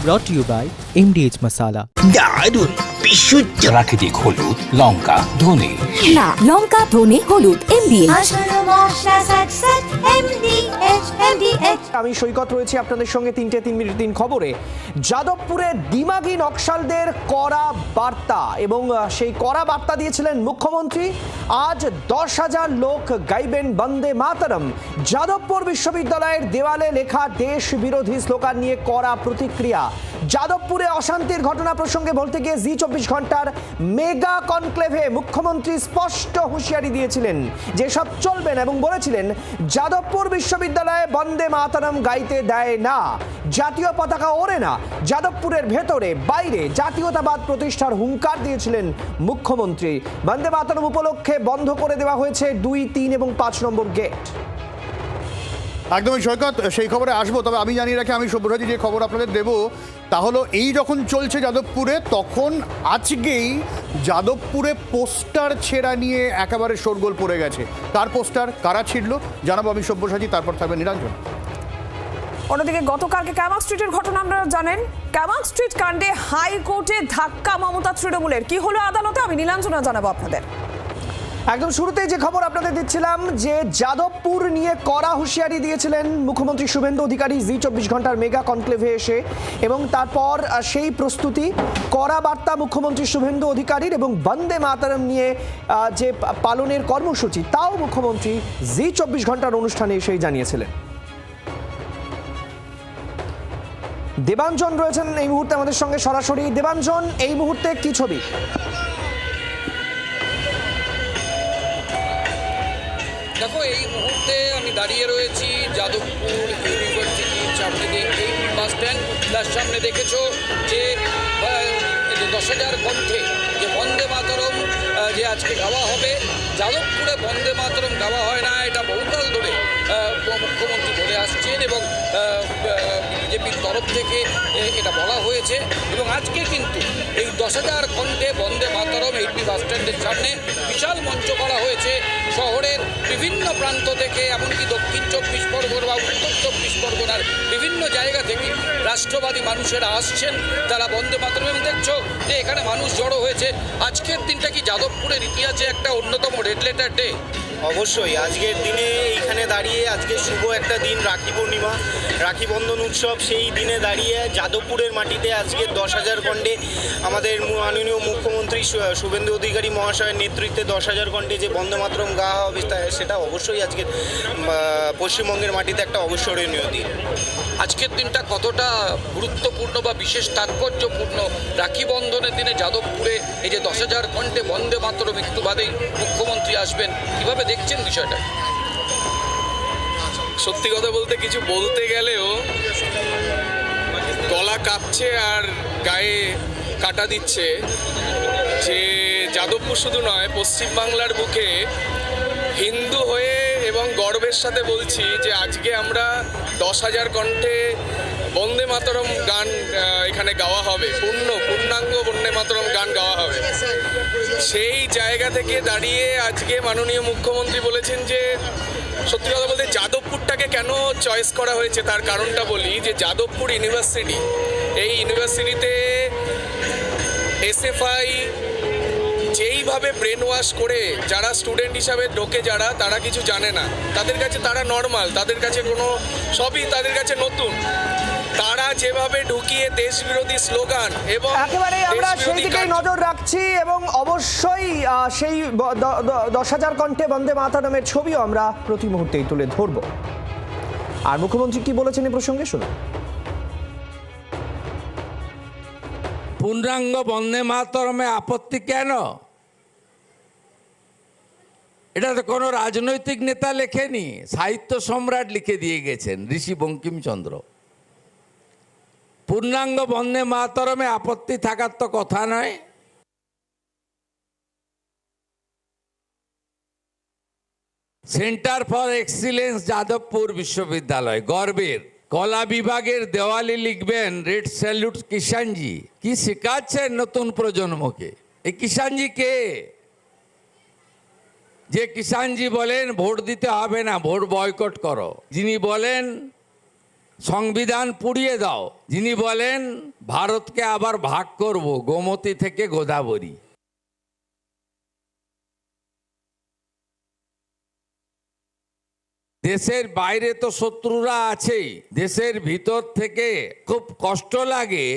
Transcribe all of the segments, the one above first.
brought to you by MDH Masala. দারুণ বিশুদ্ধ প্রাকৃতিক হলুদ, লঙ্কা, ধনে। না, লঙ্কা, ধনে, হলুদ, MDH। আমি সৈকত রয়েছি আপনাদের সঙ্গে 3 মিনিট 3 খবরে। যাদবপুরে দিমাগি নকশালদের কড়া বার্তা এবং সেই কড়া বার্তা দিয়েছিলেন মুখ্যমন্ত্রী। আজ 10,000 লোক গাইবেন বন্দে মাতরম। যাদবপুর বিশ্ববিদ্যালয়ের দেওয়ালে লেখা দেশ বিরোধী স্লোগান নিয়ে কড়া প্রতিক্রিয়া। যাদবপুরে অশান্তির ঘটনা প্রসঙ্গে বলতে গিয়ে জি 24 ঘন্টার মেগা কনক্লেভে মুখ্যমন্ত্রী স্পষ্ট হুঁশিয়ারি দিয়েছিলেন যে সব চলবেন এবং বলেছিলেন যাদবপুর বিশ্ববিদ্যালয়ে বন্দে মাতরম গাইতে দেয় না, জাতীয় পতাকা ওড়ে না। যাদবপুরের ভেতরে বাইরে জাতীয়তাবাদ প্রতিষ্ঠার হুঙ্কার দিয়েছিলেন মুখ্যমন্ত্রী। বন্দে মাতরম উপলক্ষে বন্ধ করে দেওয়া হয়েছে 2, 3 এবং 5 নম্বর গেট। একদমই সৈকত, সেই খবরে আসবো, তবে আমি জানিয়ে রাখি, আমি সব্যসাচী যে খবর আপনাদের দেবো তা হলো এই যখন চলছে যাদবপুরে, তখন আজকেই যাদবপুরে পোস্টার ছেঁড়া নিয়ে একেবারে শোরগোল পড়ে গেছে। কার পোস্টার, কারা ছিঁড়ল জানাবো আমি সব্যসাচী, তারপর থাকবে নিরঞ্জন। অন্যদিকে গতকালকে ক্যামাক স্ট্রিটের ঘটনা আপনারা জানেন। ক্যামাক স্ট্রিট কাণ্ডে হাইকোর্টে ধাক্কা মমতা তৃণমূলের। কি হলো আদালতে, আমি নীলাঞ্জনা জানাবো আপনাদের। একদম শুরুতেই যে খবর আপনাদের দিচ্ছিলাম যে যাদবপুর নিয়ে কড়া হুঁশিয়ারি দিয়েছিলেন মুখ্যমন্ত্রী শুভেন্দু অধিকারী জি 24 ঘন্টার মেগা কনক্লেভে এসে, এবং তারপর সেই প্রস্তুতি কড়া বার্তা মুখ্যমন্ত্রী শুভেন্দু অধিকারীর এবং বন্দে মাতরম নিয়ে যে পালনের কর্মসূচি তাও মুখ্যমন্ত্রী জি 24 ঘন্টার অনুষ্ঠানে এসেই জানিয়েছিলেন। দেবাঞ্জন রয়েছেন এই মুহূর্তে আমাদের সঙ্গে সরাসরি। দেবাঞ্জন, এই মুহূর্তে কি ছবি? দেখো, এই মুহূর্তে আমি দাঁড়িয়ে রয়েছি যাদবপুর ইউনিভার্সিটির সামনে, এই বাস স্ট্যান্ড, তার সামনে দেখেছো যে 10,000 কণ্ঠে যে বন্দে মাতরম যে আজকে গাওয়া হবে। যাদবপুরে বন্দে মাতরম গাওয়া হয় না, এটা বহুকাল ধরে মুখ্যমন্ত্রী বলে আসছেন এবং বিজেপির তরফ থেকে এটা বলা হয়েছে। এবং আজকে কিন্তু এই 10,000 কণ্ঠে বন্দে মাতরম এইটি বাস স্ট্যান্ডের সামনে বিশাল মঞ্চ করা হয়েছে। শহরের বিভিন্ন প্রান্ত থেকে, এমনকি দক্ষিণ 24 পরগনা বা উত্তর 24 পরগনার বিভিন্ন জায়গা থেকে রাষ্ট্রবাদী মানুষেরা আসছেন, তারা বন্দে মাতরম। এবং দেখছো যে এখানে মানুষ জড়ো হয়েছে। আজকের দিনটা কি যাদবপুরের ইতিহাসে একটা অন্যতম রেড লেটার ডে? অবশ্যই আজকের দিনে এইখানে দাঁড়িয়ে, আজকে শুভ একটা দিন, রাখি পূর্ণিমা, রাখি বন্ধন উৎসব। সেই দিনে দাঁড়িয়ে যাদবপুরের মাটিতে আজকে 10,000 কণ্ঠে আমাদের মাননীয় মুখ্যমন্ত্রী শুভেন্দু অধিকারী মহাশয়ের নেতৃত্বে 10,000 কণ্ঠে যে বন্দে মাতরম গাওয়া হবে, সেটা অবশ্যই আজকের পশ্চিমবঙ্গের মাটিতে একটা অবিস্মরণীয় দিন। আজকের দিনটা কতটা গুরুত্বপূর্ণ বা বিশেষ তাৎপর্যপূর্ণ? রাখি বন্ধনের দিনে যাদবপুরে এই যে 10,000 কণ্ঠে বন্দে মাতরম, একটু বাদেই মুখ্যমন্ত্রী আসবেন, কিভাবে দেখছেন বিষয়টা? সত্যি কথা বলতে কিছু বলতে গেলেও গলা কাঁপছে আর গায়ে কাটা দিচ্ছে যে যাদবপুর শুধু নয়, পশ্চিমবাংলার বুকে হিন্দু হয়ে এবং গর্বের সাথে বলছি যে আজকে আমরা 10,000 কণ্ঠে বন্দে মাতরম গান এখানে গাওয়া হবে, পূর্ণাঙ্গ বন্দে মাতরম গান গাওয়া হবে। সেই জায়গা থেকে দাঁড়িয়ে আজকে মাননীয় মুখ্যমন্ত্রী বলেছেন যে, সত্যি কথা বলতে যাদবপুরটাকে কেন চয়েস করা হয়েছে তার কারণটা বলি, যে যাদবপুর ইউনিভার্সিটি, এই ইউনিভার্সিটিতে এসএফআই যেইভাবে ব্রেন ওয়াশ করে যারা স্টুডেন্ট হিসাবে ঢোকে, তারা কিছু জানে না, তাদের কাছে তারা নর্মাল, তাদের কাছে কোনো সবই তাদের কাছে নতুন। তারা যেভাবে ঢুকিয়ে দেশ বিরোধী স্লোগান এবং একেবারে আমরা সেই দিকেই নজর রাখছি এবং অবশ্যই সেই 10,000 কণ্ঠে বন্দে মাতরমের ছবিও আমরা প্রতি মুহূর্তেই তুলে ধরব। আর মুখ্যমন্ত্রী কি বলেছেন এই প্রসঙ্গে শুনুন। পূর্ণাঙ্গ বন্দে মাতরমে আপত্তি কেন? এটা তো কোনো রাজনৈতিক নেতা লেখেনি, সাহিত্য সম্রাট লিখে দিয়ে গেছেন, ঋষি বঙ্কিমচন্দ্র। পূর্ণাঙ্গ বন্দে মাতরমে আপত্তি থাকার তো কথা নয়। সেন্টার ফর এক্সিলেন্স যাদবপুর বিশ্ববিদ্যালয়, গর্বের। কলা বিভাগের দেওয়ালে লিখবেন রেড স্যালুট কিষাণজি। কি শেখাচ্ছেন নতুন প্রজন্মকে? এই কিষাণজি কে? যে কিষাণজি বলেন ভোট দিতে হবে না, ভোট বয়কট করো। যিনি বলেন সংবিধান পুড়িয়ে দাও, যিনি বলেন ভারতকে আবার ভাগ করব গোমতী থেকে গোদাবরী। দেশের বাইরে তো শত্রুরা আছেই, দেশের ভিতর থেকে খুব কষ্ট লাগে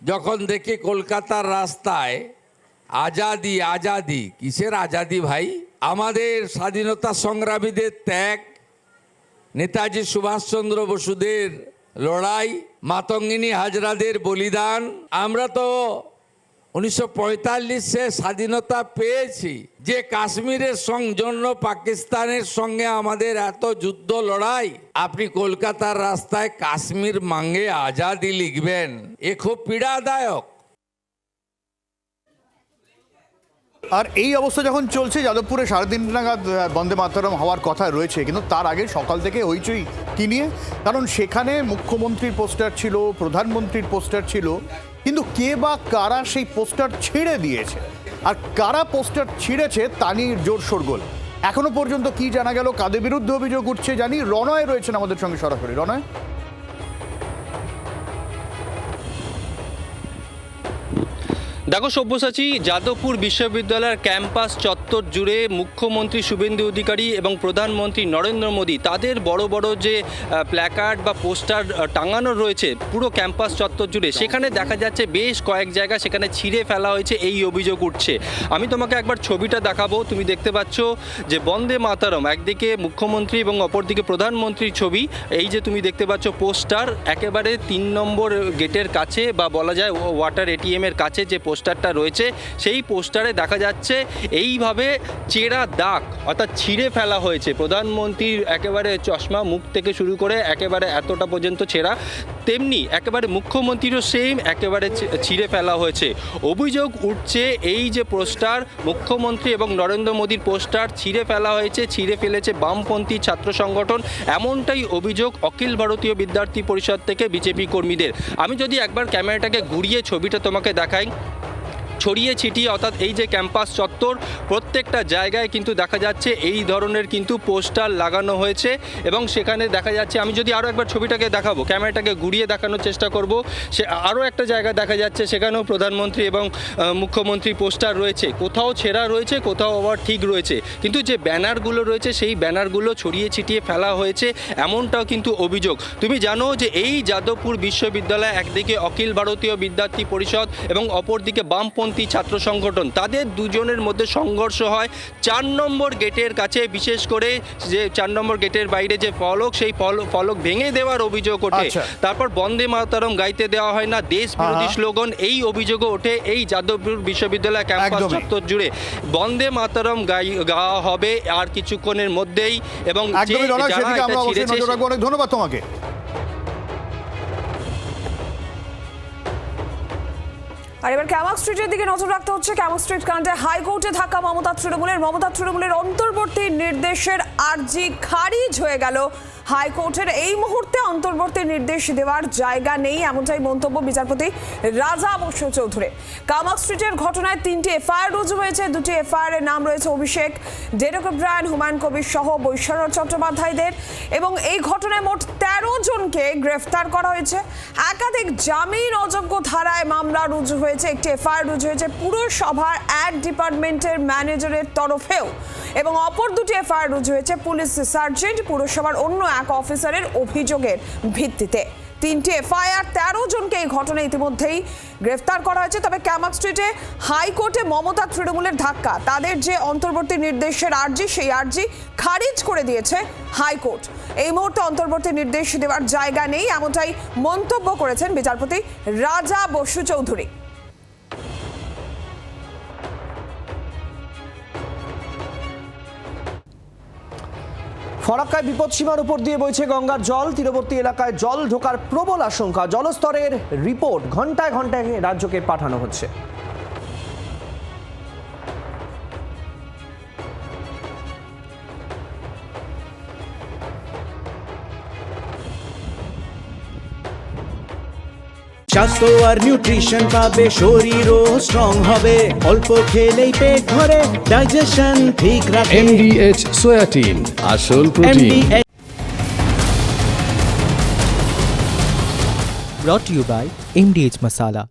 যখন দেখি কলকাতার রাস্তায় আজাদি আজাদি। কিসের আজাদি ভাই? আমাদের স্বাধীনতা সংগ্রামীদের ত্যাগ, নেতাজি সুভাষচন্দ্র বসুদের লড়াই, মাতঙ্গিনী হাজরাদের বলিদান। আমরা তো 1945-এ স্বাধীনতা পেয়েছি। যে কাশ্মীরের জন্য পাকিস্তানের সঙ্গে আমাদের এত যুদ্ধ লড়াই, আপনি কলকাতার রাস্তায় কাশ্মীর মাঙ্গে আজাদি লিখবেন, এ খুব পীড়াদায়ক। আর এই অবস্থা যখন চলছে, যাদবপুরে 3:30 নাগাদ বন্দে মাতরম হওয়ার কথা রয়েছে, কিন্তু তার আগে সকাল থেকে হইচই কি নিয়ে? কারণ সেখানে মুখ্যমন্ত্রীর পোস্টার ছিল, প্রধানমন্ত্রীর পোস্টার ছিল, কিন্তু কে বা কারা সেই পোস্টার ছিঁড়ে দিয়েছে, আর কারা পোস্টার ছিঁড়েছে তা নিয়ে জোর শোরগোল। এখনো পর্যন্ত কি জানা গেল, কাদের বিরুদ্ধে অভিযোগ উঠছে জানি। রণয় রয়েছেন আমাদের সঙ্গে সরাসরি। রণয়, দেখো সব্যসাচী, যাদবপুর বিশ্ববিদ্যালয়ের ক্যাম্পাস চত্বর জুড়ে মুখ্যমন্ত্রী শুভেন্দু অধিকারী এবং প্রধানমন্ত্রী নরেন্দ্র মোদী তাদের বড় বড় যে প্ল্যাকার্ড বা পোস্টার টাঙানো রয়েছে পুরো ক্যাম্পাস চত্বর জুড়ে, সেখানে দেখা যাচ্ছে বেশ কয়েক জায়গা সেখানে ছিঁড়ে ফেলা হয়েছে, এই অভিযোগ উঠছে। আমি তোমাকে একবার ছবিটা দেখাবো। তুমি দেখতে পাচ্ছ যে বন্দে মাতরম একদিকে মুখ্যমন্ত্রী এবং অপরদিকে প্রধানমন্ত্রীর ছবি। এই যে তুমি দেখতে পাচ্ছ পোস্টার একেবারে 3 নম্বর গেটের কাছে, বা বলা যায় ওয়াটার এটিএমের কাছে যে পোস্টারটা রয়েছে, সেই পোস্টারে দেখা যাচ্ছে এইভাবে চেরা দাগ, অর্থাৎ ছিঁড়ে ফেলা হয়েছে। প্রধানমন্ত্রীর একেবারে চশমা, মুখ থেকে শুরু করে একেবারে এতটা পর্যন্ত ছেঁড়া, তেমনি একেবারে মুখ্যমন্ত্রীরও সেম একেবারে ছিঁড়ে ফেলা হয়েছে। অভিযোগ উঠছে এই যে পোস্টার, মুখ্যমন্ত্রী এবং নরেন্দ্র মোদীর পোস্টার ছিঁড়ে ফেলা হয়েছে, ছিঁড়ে ফেলেছে বামপন্থী ছাত্র সংগঠন, এমনটাই অভিযোগ অখিল ভারতীয় বিদ্যার্থী পরিষদ থেকে বিজেপি কর্মীদের। আমি যদি একবার ক্যামেরাটাকে ঘুরিয়ে ছবিটা তোমাকে দেখাই, ছড়িয়ে ছিটিয়ে অর্থাৎ এই যে ক্যাম্পাস চত্বর প্রত্যেকটা জায়গায় কিন্তু দেখা যাচ্ছে এই ধরনের কিন্তু পোস্টার লাগানো হয়েছে, এবং সেখানে দেখা যাচ্ছে, আমি যদি আরও একবার ছবিটাকে দেখাবো, ক্যামেরাটাকে ঘুরিয়ে দেখানোর চেষ্টা করব, সে আরও একটা জায়গা দেখা যাচ্ছে সেখানেও প্রধানমন্ত্রী এবং মুখ্যমন্ত্রী পোস্টার রয়েছে, কোথাও ছেঁড়া রয়েছে, কোথাও আবার ঠিক রয়েছে, কিন্তু যে ব্যানারগুলো রয়েছে সেই ব্যানারগুলো ছড়িয়ে ছিটিয়ে ফেলা হয়েছে, এমনটাও কিন্তু অভিযোগ। তুমি জানো যে এই যাদবপুর বিশ্ববিদ্যালয় একদিকে অখিল ভারতীয় বিদ্যার্থী পরিষদ এবং অপরদিকে বামপন্থী ছাত্র সংগঠন, তাদের দুজনের মধ্যে সংঘর্ষ হয় 4 নম্বর গেটের কাছে। বিশেষ করে যে 4 নম্বর গেটের বাইরে যে ফলক, সেই ফলক ভেঙে দেওয়ার অভিযোগ ওঠে। তারপর বন্দে মাতরম গাইতে দেওয়া হয় না, দেশ বিরোধী স্লোগান, এই অভিযোগও ওঠে এই যাদবপুর বিশ্ববিদ্যালয় ক্যাম্পাস চত্বর জুড়ে। বন্দে মাতরম গাওয়া হবে আর কিছুক্ষণের মধ্যেই, এবং অনেক ধন্যবাদ তোমাকে। আর এবার ক্যামাক স্ট্রিটের দিকে নজর রাখতে হচ্ছে। ক্যামাক স্ট্রিট কাণ্ডে হাইকোর্টে থাকা মমতা তৃণমূলের অন্তর্বর্তী নির্দেশের আর্জি খারিজ হয়ে গেল হাইকোর্টের। এই মুহূর্তে অন্তর্বর্তী নির্দেশ দেওয়ার জায়গা নেই, এমনটাই মন্তব্য বিচারপতি রাজা বসু চৌধুরী। কামাক স্ট্রিটের ঘটনায় 3টি এফআইআর রুজু হয়েছে। 2টি এফআইআর এর নাম রয়েছে অভিষেক, ডেরেক ওব্রায়ান, হুমায়ুন কবির সহ বৈশ্বরণ চট্টোপাধ্যায়দের, এবং এই ঘটনায় মোট 13 জনকে গ্রেফতার করা হয়েছে। একাধিক জামিন অযোগ্য ধারায় মামলা রুজু হয়েছে। একটি এফআইআর রুজু হয়েছে পুরসভার অ্যাড ডিপার্টমেন্টের ম্যানেজারের তরফেও, এবং অপর 2টি এফআইআর রুজু হয়েছে পুলিশ সার্জেন্ট, পুরসভার অন্য এক অফিসারের অভিযোগের ভিত্তিতে। 3টি এফআইআর, 13 জনকে এই ঘটনায় ইতিমধ্যেই গ্রেফতার করা হয়েছে। তবে ক্যামাক স্ট্রিটে হাইকোর্টে মমতা তৃণমূলের ধাক্কা, তাদের যে অন্তর্বর্তী নির্দেশের আর্জি, সেই আর্জি খারিজ করে দিয়েছে হাইকোর্ট। এই মুহূর্তে অন্তর্বর্তী নির্দেশ দেওয়ার জায়গা নেই, এমনটাই মন্তব্য করেছেন বিচারপতি রাজা বসু চৌধুরী। ফরাক্কায় বিপদসীমার উপর দিয়ে বইছে গঙ্গার জল। তীরবর্তী এলাকায় জল ঢোকার প্রবল আশঙ্কা। জলস্তরের রিপোর্ট ঘন্টায় ঘন্টায় রাজ্যকে পাঠানো হচ্ছে। স্বাস্থ্য আর নিউট্রিশন পাবে, শরীরও স্ট্রং হবে, অল্প খেলেই পেট ভরে, ডাইজেশন ঠিক রাখে। MDH সোয়াটিন, আসল protein. brought to you by MDH Masala.